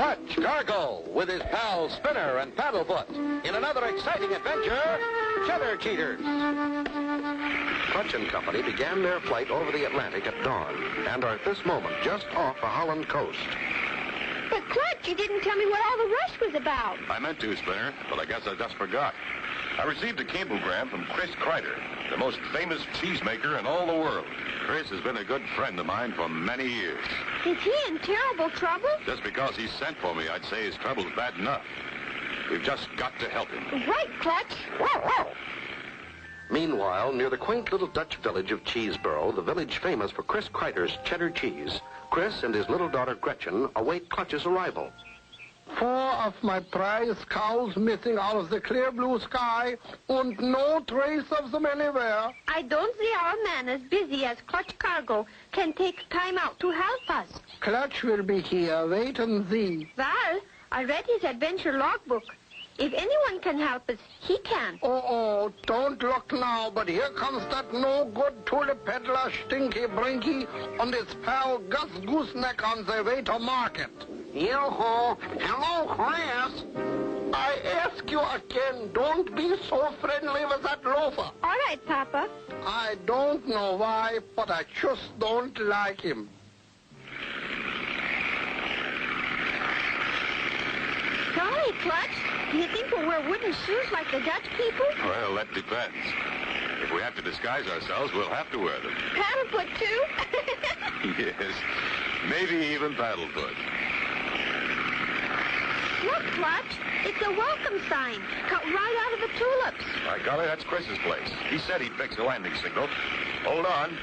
Clutch Cargo with his pals Spinner and Paddlefoot in another exciting adventure, Cheddar Cheaters. Clutch and Company began their flight over the Atlantic at dawn and are at this moment just off the Holland coast. But Clutch, you didn't tell me what all the rush was about. I meant to, Spinner, but I guess I just forgot. I received a cablegram from Chris Kreider, the most famous cheesemaker in all the world. Chris has been a good friend of mine for many years. Is he in terrible trouble? Just because he sent for me, I'd say his trouble's bad enough. We've just got to help him. Right, Clutch. Meanwhile, near the quaint little Dutch village of Cheeseboro, the village famous for Chris Kreider's cheddar cheese, Chris and his little daughter Gretchen await Clutch's arrival. 4 of my prize cows missing out of the clear blue sky, and no trace of them anywhere. I don't see how a man as busy as Clutch Cargo can take time out to help us. Clutch will be here. Wait and see. Well, I read his adventure logbook. If anyone can help us, he can. Oh, don't look now, but here comes that no-good tulip peddler Stinky Brinky and his pal Gus Gooseneck on their way to market. Yo-ho! Hello, Chris! I ask you again, don't be so friendly with that loafer. All right, Papa. I don't know why, but I just don't like him. Sorry, Clutch. Do you think we'll wear wooden shoes like the Dutch people? Well, that depends. If we have to disguise ourselves, we'll have to wear them. Paddlefoot, too? Yes, maybe even Paddlefoot. Look, Clutch. It's a welcome sign, cut right out of the tulips. By golly, that's Chris's place. He said he'd fix the landing signal. Hold on.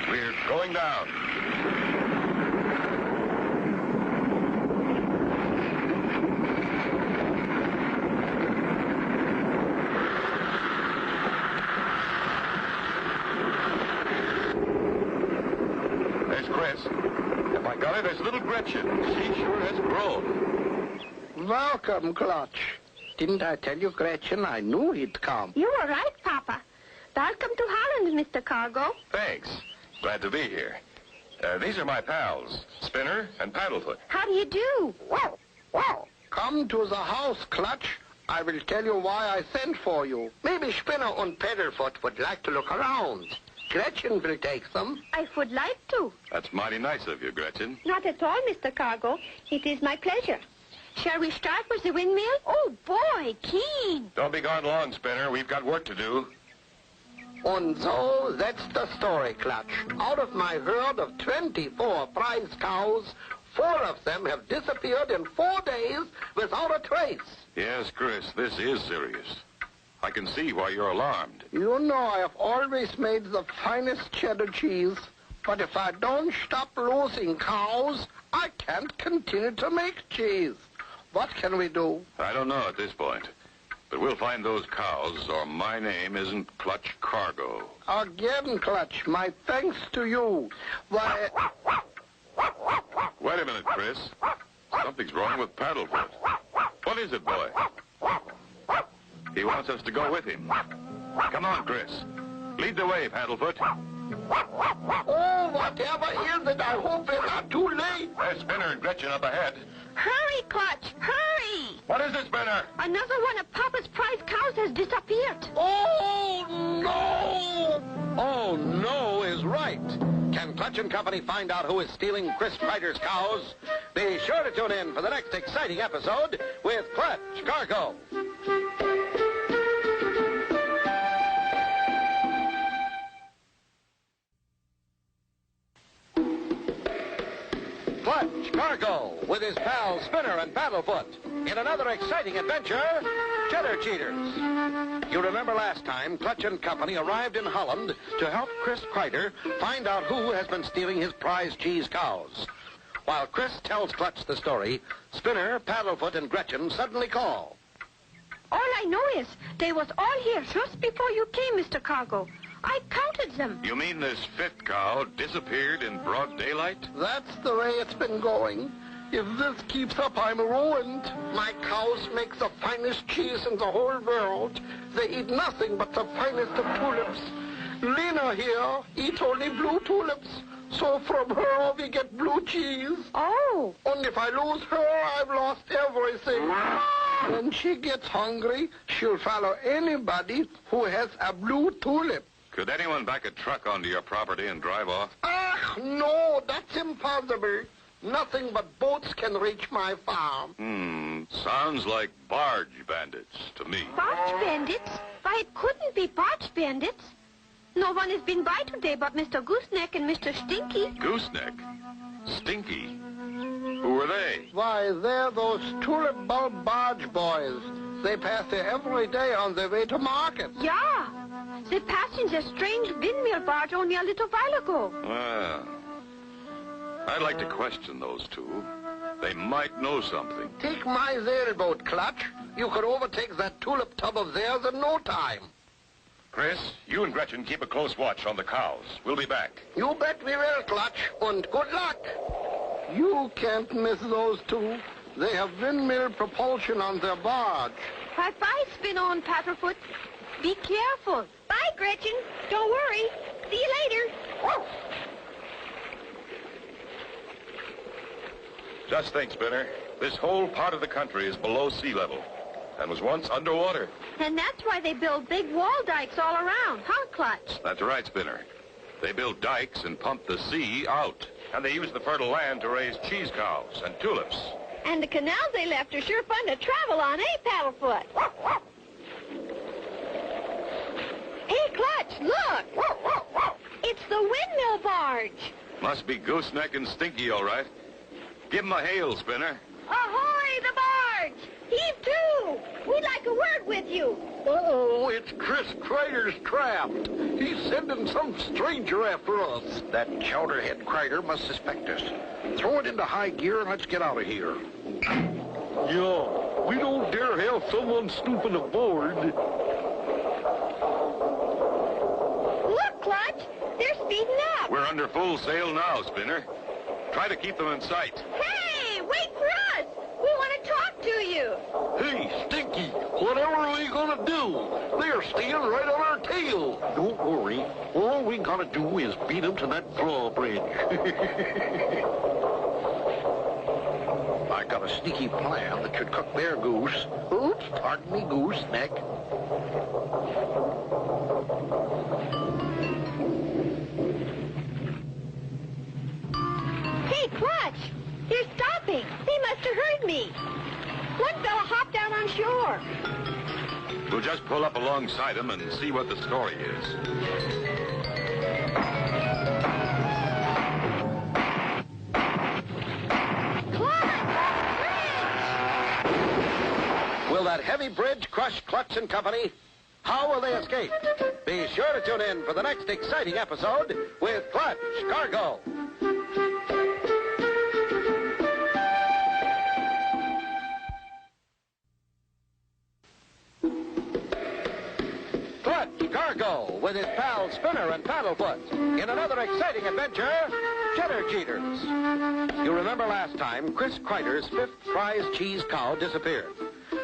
We're going down. There's Chris. And by golly, there's little Gretchen. She sure has grown. Welcome, Clutch. Didn't I tell you, Gretchen? I knew he'd come. You were right, Papa. Welcome to Holland, Mr. Cargo. Thanks. Glad to be here. These are my pals, Spinner and Paddlefoot. How do you do? Come to the house, Clutch. I will tell you why I sent for you. Maybe Spinner and Paddlefoot would like to look around. Gretchen will take them. I would like to. That's mighty nice of you, Gretchen. Not at all, Mr. Cargo. It is my pleasure. Shall we start with the windmill? Oh, boy, keen. Don't be gone long, Spinner. We've got work to do. And so, that's the story, Clutch. Out of my herd of 24 prize cows, 4 of them have disappeared in 4 days without a trace. Yes, Chris, this is serious. I can see why you're alarmed. You know I have always made the finest cheddar cheese, but if I don't stop losing cows, I can't continue to make cheese. What can we do? I don't know at this point, but we'll find those cows, or my name isn't Clutch Cargo. Again, Clutch, my thanks to you. Why... Wait a minute, Chris. Something's wrong with Paddlefoot. What is it, boy? He wants us to go with him. Come on, Chris. Lead the way, Paddlefoot. Oh, whatever is it? I hope it's not too late. There's Spinner and Gretchen up ahead. Hurry, Clutch, hurry! What is it, Spinner? Another one of Papa's prize cows has disappeared. Oh, no! Oh, no is right. Can Clutch and Company find out who is stealing Chris Kreider's cows? Be sure to tune in for the next exciting episode with Clutch Cargo. Clutch Cargo with his pals Spinner and Paddlefoot in another exciting adventure, Cheddar Cheaters. You remember last time Clutch and Company arrived in Holland to help Chris Kreider find out who has been stealing his prize cheese cows. While Chris tells Clutch the story, Spinner, Paddlefoot, and Gretchen suddenly call. All I know is they was all here just before you came, Mr. Cargo. I counted them. You mean this 5th cow disappeared in broad daylight? That's the way it's been going. If this keeps up, I'm ruined. My cows make the finest cheese in the whole world. They eat nothing but the finest of tulips. Lena here eats only blue tulips. So from her we get blue cheese. Oh. And if I lose her, I've lost everything. When she gets hungry, she'll follow anybody who has a blue tulip. Could anyone back a truck onto your property and drive off? Ah, no, that's impossible. Nothing but boats can reach my farm. Sounds like barge bandits to me. Barge bandits? Why, it couldn't be barge bandits. No one has been by today but Mr. Gooseneck and Mr. Stinky. Gooseneck? Stinky? Who were they? Why, they're those tulip bulb barge boys. They pass here every day on their way to market. Yeah. They passed in their strange windmill barge only a little while ago. Well, I'd like to question those two. They might know something. Take my sailboat, Clutch. You could overtake that tulip tub of theirs in no time. Chris, you and Gretchen keep a close watch on the cows. We'll be back. You bet we will, Clutch, and good luck. You can't miss those two. They have windmill propulsion on their barge. Bye-bye, Spin-On, Paddlefoot. Be careful. Bye, Gretchen. Don't worry. See you later. Just think, Spinner. This whole part of the country is below sea level and was once underwater. And that's why they build big wall dikes all around, huh, Clutch? That's right, Spinner. They build dikes and pump the sea out. And they use the fertile land to raise cheese cows and tulips. And the canals they left are sure fun to travel on, eh, Paddlefoot? Hey, Clutch, look! It's the windmill barge. Must be Gooseneck and Stinky, all right. Give 'em a hail, Spinner. Ahoy, the barge! Heave to! We'd like a word with you. Uh-oh, it's Chris Kreider's trapped. He's sending some stranger after us. That chowderhead Kreider must suspect us. Throw it into high gear and let's get out of here. Yeah, we don't dare have someone snooping aboard. Look, Clutch, they're speeding up. We're under full sail now, Spinner. Try to keep them in sight. Hey, wait for us. We want to talk to you. Hey, Stinky, whatever are we gonna do? They're staying right on our tail. Don't worry. All we gotta do is beat them to that drawbridge. I got a sneaky plan that should cook their goose. Oops, pardon me, gooseneck. Hey, Clutch, they're stopping. They must have heard me. One fella hopped out on shore. We'll just pull up alongside them and see what the story is. Will that heavy bridge crush Clutch and Company? How will they escape? Be sure to tune in for the next exciting episode with Clutch Cargo. Clutch Cargo with his pals Spinner and Paddlefoot in another exciting adventure, Cheddar Cheaters. You remember last time Chris Kreider's fifth prize cheese cow disappeared.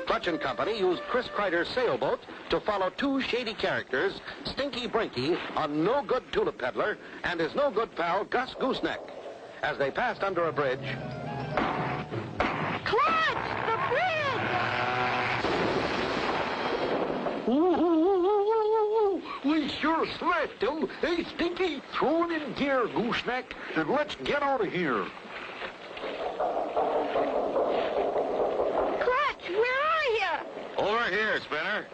Clutch and Company used Chris Kreider's sailboat to follow two shady characters, Stinky Brinky, a no-good tulip peddler, and his no-good pal, Gus Gooseneck. As they passed under a bridge... Clutch, the bridge! Ooh, we sure smashed him. Hey, Stinky, throw it in gear, gooseneck, and let's get out of here. Clutch, where are you? Over here, Spinner.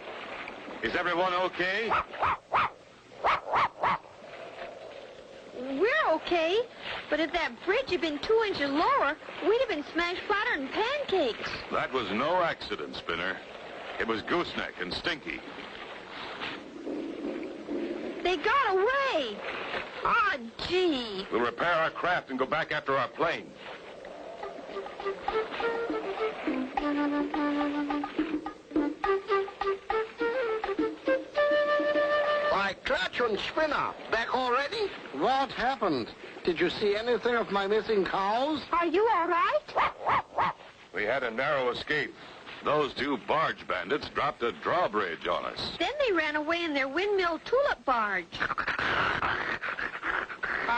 Is everyone okay? We're okay, but if that bridge had been 2 inches lower, we'd have been smashed flatter than pancakes. That was no accident, Spinner. It was Gooseneck and Stinky. They got away. Ah, gee. We'll repair our craft and go back after our plane. Why, Clutch and Spinner, back already? What happened? Did you see anything of my missing cows? Are you all right? We had a narrow escape. Those two barge bandits dropped a drawbridge on us. Then they ran away in their windmill tulip barge.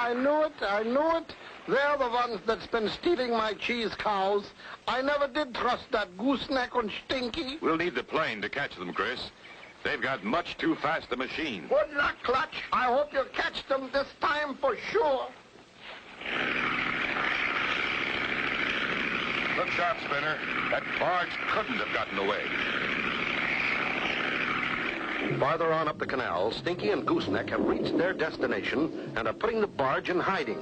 I knew it. They're the ones that's been stealing my cheese cows. I never did trust that gooseneck and Stinky. We'll need the plane to catch them, Chris. They've got much too fast a machine. Good luck, Clutch. I hope you catch them this time for sure. Look sharp, Spinner. That barge couldn't have gotten away. Farther on up the canal, Stinky and Gooseneck have reached their destination and are putting the barge in hiding.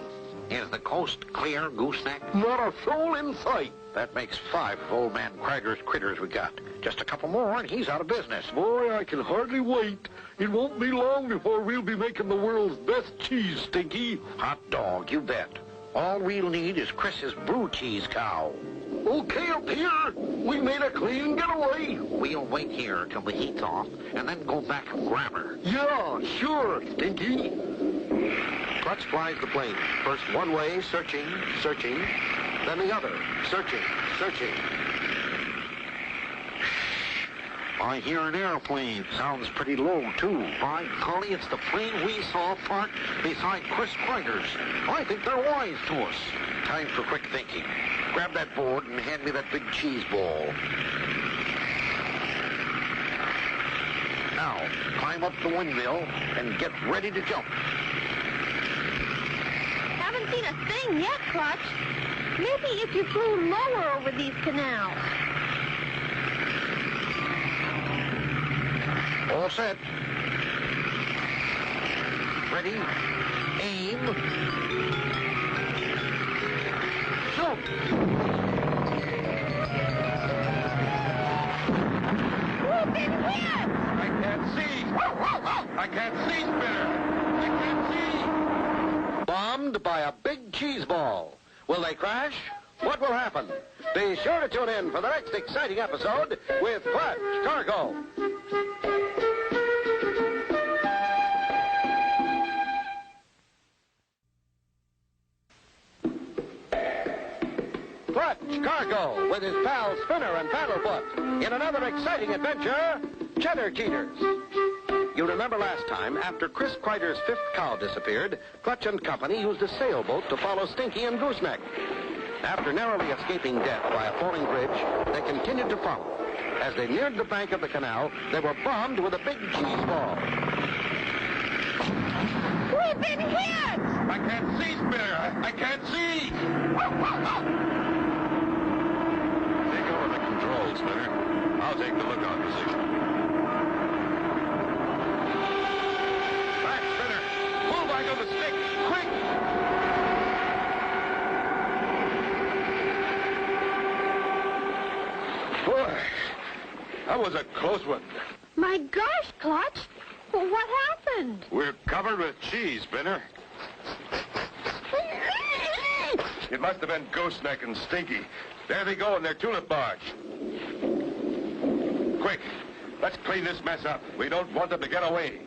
Is the coast clear, Gooseneck? Not a soul in sight. That makes 5 of old man Krieger's critters we got. Just a couple more and he's out of business. Boy, I can hardly wait. It won't be long before we'll be making the world's best cheese, Stinky. Hot dog, you bet. All we'll need is Chris's blue cheese cow. Okay, up here. We made a clean getaway. We'll wait here till the heat's off and then go back and grab her. Yeah, sure, Stinky. Clutch flies the plane. First one way, searching, then the other, searching. I hear an airplane. Sounds pretty low, too. By golly, it's the plane we saw parked beside Chris Krieger's. I think they're wise to us. Time for quick thinking. Grab that board and hand me that big cheese ball. Now, climb up the windmill and get ready to jump. Haven't seen a thing yet, Clutch. Maybe if you flew lower over these canals. All set. Ready? Aim. Jump! Who's been hit? I can't see, Spinner. I can't see. Bombed by a big cheese ball. Will they crash? What will happen? Be sure to tune in for the next exciting episode with Clutch Cargo. Clutch Cargo with his pals Spinner and Paddlefoot in another exciting adventure, Cheddar Cheaters. You remember last time, after Chris Kreider's 5th cow disappeared, Clutch and company used a sailboat to follow Stinky and Gooseneck. After narrowly escaping death by a falling bridge, they continued to follow. As they neared the bank of the canal, they were bombed with a big cheese ball. We've been hit! I can't see, Spinner. I can't see. Take over the controls, Spinner. I'll take the lookout position. Back, Spinner. Pull back on the stick. Quick! Boy, that was a close one. My gosh, Clutch. Well, what happened? We're covered with cheese, Spinner. It must have been Gooseneck and Stinky. There they go in their tulip barge. Quick, let's clean this mess up. We don't want them to get away.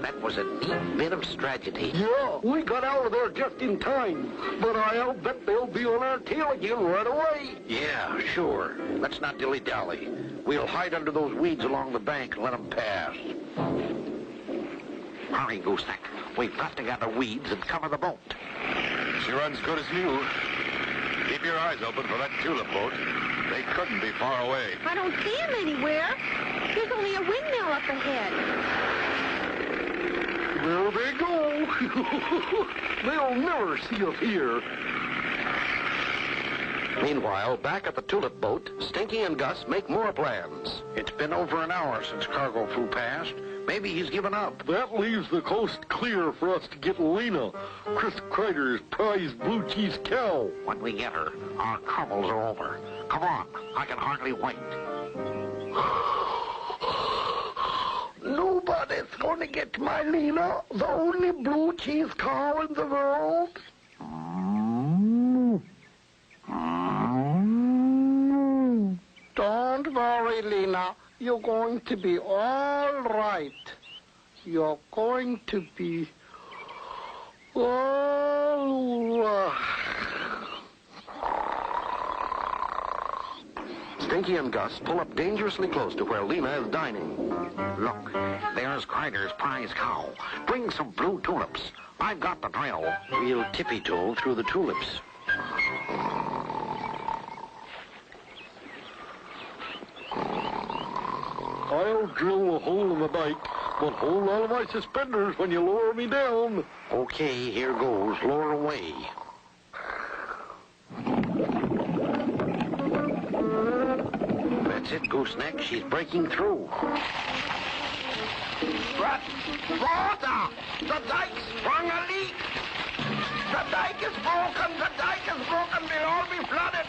That was a neat bit of strategy. Yeah, we got out of there just in time. But I'll bet they'll be on our tail again right away. Yeah, sure. Let's not dilly-dally. We'll hide under those weeds along the bank and let them pass. Hurry, Gooseneck. We've got to gather weeds and cover the boat. She runs good as new. Keep your eyes open for that tulip boat. They couldn't be far away. I don't see him anywhere. There's only a windmill up ahead. There they go. They'll never see us here. Meanwhile, back at the tulip boat, Stinky and Gus make more plans. It's been over an hour since cargo flew past. Maybe he's given up. That leaves the coast clear for us to get Lena, Chris Kreider's prized blue cheese cow. When we get her, our troubles are over. Come on, I can hardly wait. Nobody's going to get my Lena, the only blue cheese cow in the world. Don't worry, Lena. You're going to be all right. You're going to be all right. Stinky and Gus pull up dangerously close to where Lena is dining. Look, there's Kreider's prize cow. Bring some blue tulips. I've got the drill. We'll tippy-toe through the tulips. I'll drill a hole in the dike, but hold on to my suspenders when you lower me down. Okay, here goes. Lower away. That's it, Gooseneck. She's breaking through. Water! The dike's sprung a leak! The dike is broken! The dike is broken! We'll all be flooded!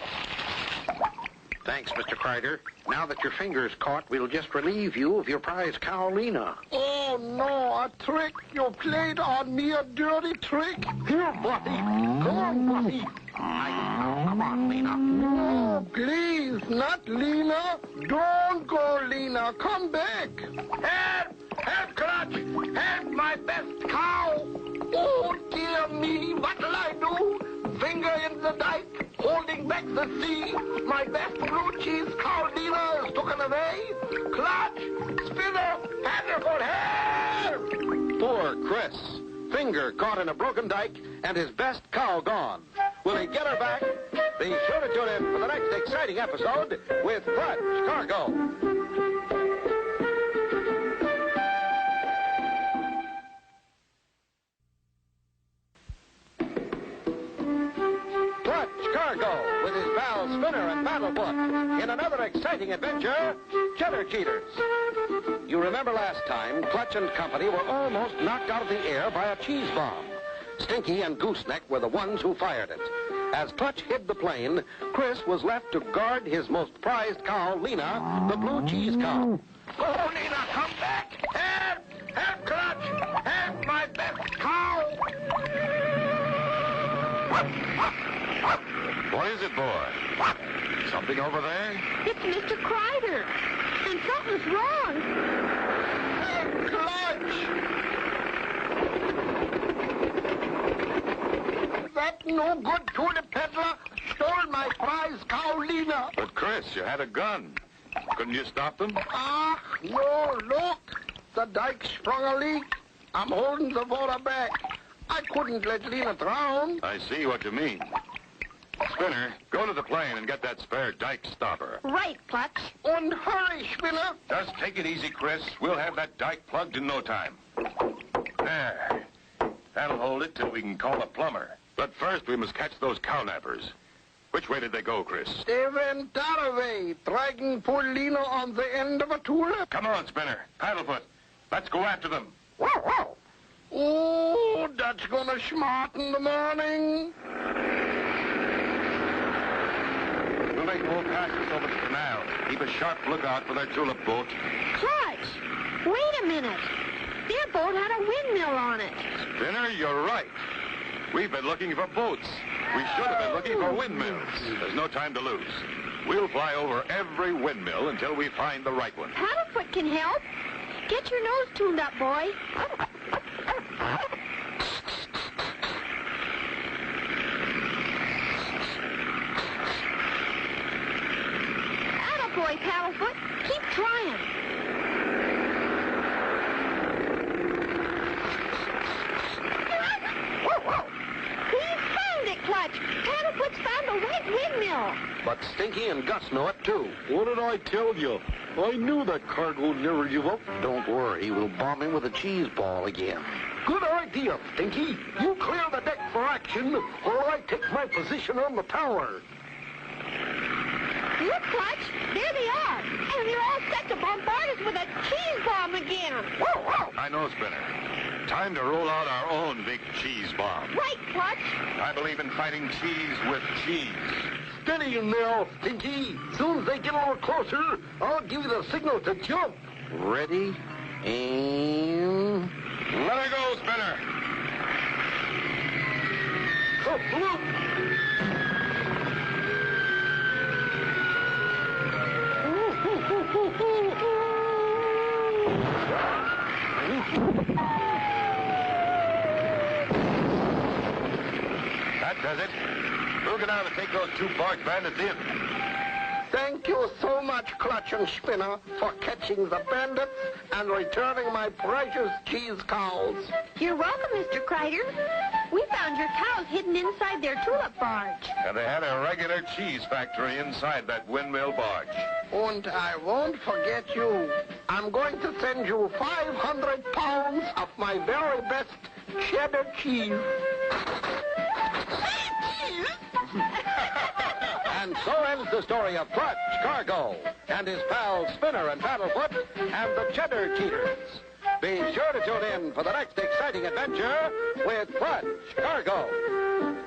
Thanks, Mr. Kreider. Now that your finger's caught, we'll just relieve you of your prize cow, Lena. Oh, no, a trick! You played on me a dirty trick! Here, Buddy. Come on, Buddy. Come on, Lena. No, please, not Lena. Don't go, Lena. Come back. Help! Help, Clutch! Help my best cow! Oh, dear me, what'll I do? Finger in the dike, holding back the sea. My best blue cheese cow, Lena, is taken away. Clutch! Spinner! Paddlefoot, help! Poor Chris. Finger caught in a broken dike and his best cow gone. Will he get her back? Be sure to tune in for the next exciting episode with Clutch Cargo. Cargo with his pals Spinner and Paddlefoot in another exciting adventure, Cheddar Cheaters. You remember last time, Clutch and company were almost knocked out of the air by a cheese bomb. Stinky and Gooseneck were the ones who fired it. As Clutch hid the plane, Chris was left to guard his most prized cow, Lena, the blue cheese cow. Oh, Lena, come back! Help! Help, Clutch! Help my best cow! What is it, boy? Something over there? It's Mr. Kreider. And something's wrong. Clutch! That no good tulip peddler stole my prize cow, Lena. But, Chris, you had a gun. Couldn't you stop them? Ah, no, look. The dike sprung a leak. I'm holding the water back. I couldn't let Lena drown. I see what you mean. Spinner, go to the plane and get that spare dike stopper. Right, Clutch. And hurry, Spinner. Just take it easy, Chris. We'll have that dike plugged in no time. There. That'll hold it till we can call a plumber. But first, we must catch those cow-nappers. Which way did they go, Chris? They went that way, dragging poor Lena on the end of a tulip. Come on, Spinner. Paddlefoot. Let's go after them. Oh, that's gonna smarten the morning. We'll make more passes over the canal. Keep a sharp lookout for their tulip boat. Clutch! Wait a minute. Their boat had a windmill on it. Spinner, you're right. We've been looking for boats. We should have been looking for windmills. There's no time to lose. We'll fly over every windmill until we find the right one. Paddlefoot can help. Get your nose tuned up, boy. Attaboy, Paddlefoot. Keep trying. We found it, Clutch. Paddlefoot's found a wet windmill. But Stinky and Gus know it, too. What did I tell you? I knew that cargo would never give up. Don't worry, we'll bomb him with a cheese ball again. Good idea, Stinky. You clear the deck for action, or I take my position on the tower. Look, Clutch. There they are. And they're all set to bombard us with a cheese bomb again. I know, Spinner. Time to roll out our own big cheese bomb. Right, Clutch. I believe in fighting cheese with cheese. Steady in there, Stinky. Soon as they get a little closer, I'll give you the signal to jump. Ready? And... Let her go, Spinner. Look. That does it. We'll go down and take those two barge bandits in. Thank you so much, Clutch and Spinner, for catching the bandits and returning my precious cheese cows. You're welcome, Mr. Kreider. We found your cows hidden inside their tulip barge. And they had a regular cheese factory inside that windmill barge. And I won't forget you. I'm going to send you 500 pounds of my very best cheddar cheese. And so ends the story of Clutch, Cargo, and his pals Spinner and Paddlefoot, and the Cheddar Cheaters. Be sure to tune in for the next exciting adventure with Clutch, Cargo.